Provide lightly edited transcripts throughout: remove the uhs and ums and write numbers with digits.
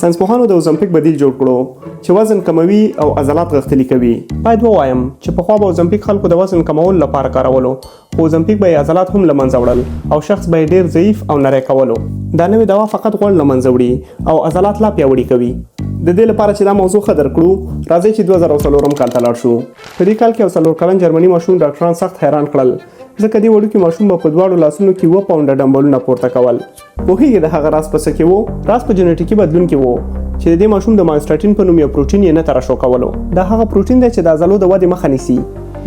ساينسپوهانو د اوزمپیک بدیل جوړ کړو چې وزن کموي او عضلات غښتلي کوي. باید ووایم چې پخوا به اوزمپیک خلکو د وزن کمولو لپاره کارولو، خو اوزمپیک به یې عضلات هم له منځه وړل او شخص به یې ډېر ضعیف او نری کولو. دا نوې دوا فقط غوړ له منځه وړي او عضلات لا پیاوړي کوي. د دې لپاره چې دا موضوع ښه درک کړو، راځئ چې 2004 کال ته لاړ شو. په دې کال کې یو 4 کلن جرمني ماشوم ډاکټران سخت حیران کړل، ځکه دې وړوکي ماشوم به په دواړو لاسونو کې 2 پاونډه ډمبلونه پورته کول. پوهېږئ د هغه راز په څه کې و؟ راز په جنټیکي بدلون کې و چې د دې ماشوم د مایوستاټین په نوم یو پروټین یې نه ترشح کولو. دا هغه پروټین دی چې د عضلو د ودې مخه نیسي.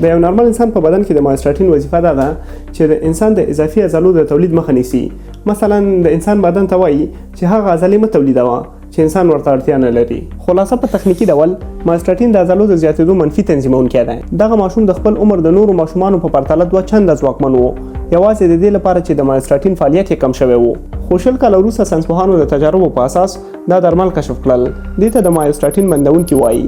د یو نارمل انسان په بدن کې د مایوستاټین وظیفه دا ده چې د انسان د اضافي عضلو د تولید مخه نیسي. مثلا د انسان بدن ته وایي چې هغه عضلې مه تولیدوه چې انسان ورته اړتیا نه لري. خلاصه په تخنیکی ډول مایوستاټین د عضلو د زیاتېدو منفي تنظیمونکی دی. دغه ماشوم د خپل عمر د نورو ماشومانو په پرتله 2 چنده ځواکمن و، یوازې د دې لپاره چې د مایوستاټین فعالیت یې کم شوی و. خو 20 کاله وروسته ساینسپوهانو د تجاربو په اساس دا درمل کشف کړل. دې ته د مایوستاټین بندونکي وایي.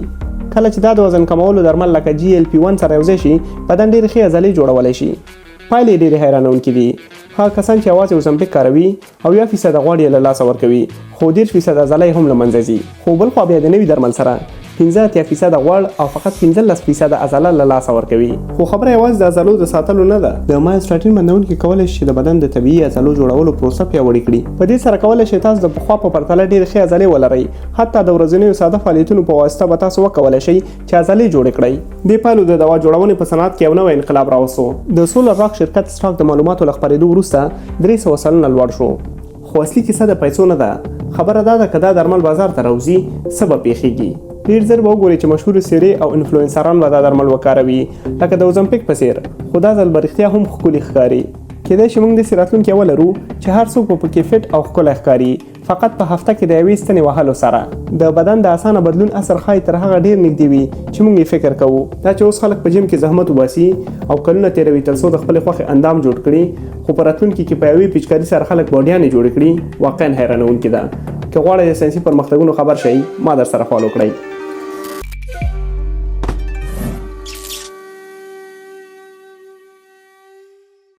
کله چې دا د وزن کمولو درمل لکه GLP-1 سره یوځای شي، بدن ډېرې ښې عضلې جوړولی شي. پایلې ډېرې حیرانونکي دي. هغه کسان چې یوازې اوزمپیک کاروي او 1% غوړ یې له لاسه ورکوي، خو 10% عضلې هم له منځه ځي. خو بل خوا بیا د نوي درمل سره 15% غوړ او فقط 15% عضله له لاسه ورکوي. خو خبره یوازې د عضلو د ساتلو نه ده. د مایوستاټین بندونکي کولی شي د بدن د طبیعي عضلو جوړولو پروسه پیاوړې کړي. په دې سره کولی شئ تاسو د پخوا په پرتله ډېرې ښې عضلې ولرئ. حتی د ورځنیو ساده فعالیتونو په واسطه به تاسو وکولی شئ چې عضلې جوړې کړئ. دې پایلو د دوا جوړونې په صنعت کې یو نوی انقلاب راوستو. د سولر راک شرکت سټاک د معلوماتو له خپرېدو وروسته 300 سلنه لوړ شو. خو اصلي کیسه د پیسو نه ده. خبره دا ده که دا درمل بازار ته راوځي، څه به پیښیږي. ډېر ژر به وګورئ چې مشهورې څېرې او انفلوئنسران به دا درمل وکاروي، لکه د اوزمپیک په څېر. خو دا ځل به رښتیا هم ښکلي ښکاري. کیدای شي موږ داسې راتلونکی ولرو چې هر څوک به پکې فټ او ښکلی ښکاري، فقط په هفته کې د یوې ستنې وهلو سره. د بدن د اسانه بدلون اثر ښایي تر هغه ډېر نږدې وي چې موږ یې فکر کوو. دا چې اوس خلک په جیم کې زحمت وباسي او کلونه تېروي تر څو د خپلې خوښې اندام جوړ کړي، خو په راتلونکي کې په یوې پیچکاري سره خلک باډیانې جوړې کړي، واقعا حیرانونکې ده. که غواړئ د ساینسي پرمختګونو خبر شئ، ما در سره فالو کړئ.